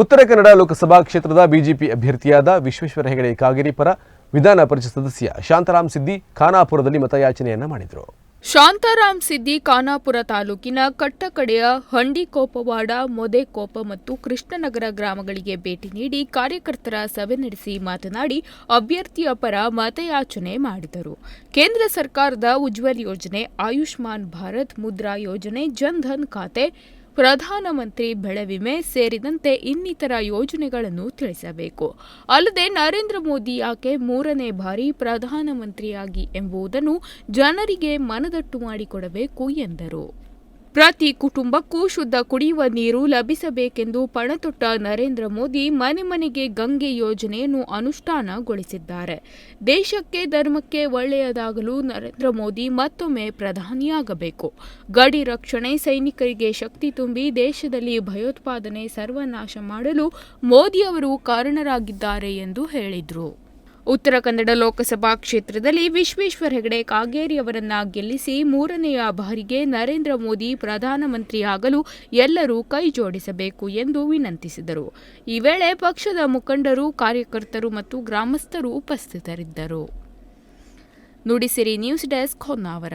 ಉತ್ತರ ಕನ್ನಡ ಲೋಕಸಭಾ ಕ್ಷೇತ್ರದ ಬಿಜೆಪಿ ಅಭ್ಯರ್ಥಿಯಾದ ವಿಶ್ವೇಶ್ವರ ಹೆಗಡೆ ಕಾಗೇರಿ ಪರ ವಿಧಾನ ಪರಿಷತ್ ಸದಸ್ಯ ಶಾಂತಾರಾಮ್ ಸಿದ್ದಿ ಖಾನಾಪುರದಲ್ಲಿ ಮತಯಾಚನೆಯನ್ನ ಮಾಡಿದರು. ಶಾಂತಾರಾಮ್ ಸಿದ್ದಿ ಖಾನಾಪುರ ತಾಲೂಕಿನ ಕಟ್ಟಕಡೆಯ ಹಂಡಿಕೋಪವಾಡ, ಮೊದೆಕೋಪ ಮತ್ತು ಕೃಷ್ಣನಗರ ಗ್ರಾಮಗಳಿಗೆ ಭೇಟಿ ನೀಡಿ ಕಾರ್ಯಕರ್ತರ ಸಭೆ ನಡೆಸಿ ಮಾತನಾಡಿ ಅಭ್ಯರ್ಥಿಯ ಪರ ಮತಯಾಚನೆ ಮಾಡಿದರು. ಕೇಂದ್ರ ಸರ್ಕಾರದ ಉಜ್ವಲ್ ಯೋಜನೆ, ಆಯುಷ್ಮಾನ್ ಭಾರತ್, ಮುದ್ರಾ ಯೋಜನೆ, ಜನ್ ಧನ್ ಖಾತೆ, ಪ್ರಧಾನಮಂತ್ರಿ ಬೆಳೆ ವಿಮೆ ಸೇರಿದಂತೆ ಇನ್ನಿತರ ಯೋಜನೆಗಳನ್ನು ತಿಳಿಸಬೇಕು. ಅಲ್ಲದೆ ನರೇಂದ್ರ ಮೋದಿ ಯಾಕೆ 3ನೇ ಬಾರಿ ಪ್ರಧಾನಮಂತ್ರಿಯಾಗಿ ಎಂಬುದನ್ನು ಜನರಿಗೆ ಮನದಟ್ಟು ಮಾಡಿಕೊಡಬೇಕು ಎಂದರು. ಪ್ರತಿ ಕುಟುಂಬಕ್ಕೂ ಶುದ್ಧ ಕುಡಿಯುವ ನೀರು ಲಭಿಸಬೇಕೆಂದು ಪಣತೊಟ್ಟ ನರೇಂದ್ರ ಮೋದಿ ಮನೆ ಮನೆಗೆ ಗಂಗೆ ಯೋಜನೆಯನ್ನು ಅನುಷ್ಠಾನಗೊಳಿಸಿದ್ದಾರೆ. ದೇಶಕ್ಕೆ, ಧರ್ಮಕ್ಕೆ ಒಳ್ಳೆಯದಾಗಲು ನರೇಂದ್ರ ಮೋದಿ ಮತ್ತೊಮ್ಮೆ ಪ್ರಧಾನಿಯಾಗಬೇಕು. ಗಡಿ ರಕ್ಷಣೆ, ಸೈನಿಕರಿಗೆ ಶಕ್ತಿ ತುಂಬಿ ದೇಶದಲ್ಲಿ ಭಯೋತ್ಪಾದನೆ ಸರ್ವನಾಶ ಮಾಡಲು ಮೋದಿ ಅವರು ಕಾರಣರಾಗಿದ್ದಾರೆ ಎಂದು ಹೇಳಿದರು. ಉತ್ತರ ಕನ್ನಡ ಲೋಕಸಭಾ ಕ್ಷೇತ್ರದಲ್ಲಿ ವಿಶ್ವೇಶ್ವರ ಹೆಗಡೆ ಕಾಗೇರಿ ಅವರನ್ನ ಗೆಲ್ಲಿಸಿ 3ನೇ ಬಾರಿಗೆ ನರೇಂದ್ರ ಮೋದಿ ಪ್ರಧಾನಮಂತ್ರಿಯಾಗಲು ಎಲ್ಲರೂ ಕೈ ಜೋಡಿಸಬೇಕು ಎಂದು ವಿನಂತಿಸಿದರು. ಈ ವೇಳೆ ಪಕ್ಷದ ಮುಖಂಡರು, ಕಾರ್ಯಕರ್ತರು ಮತ್ತು ಗ್ರಾಮಸ್ಥರು ಉಪಸ್ಥಿತರಿದ್ದರು. Nudisiri news desk, Honnavar.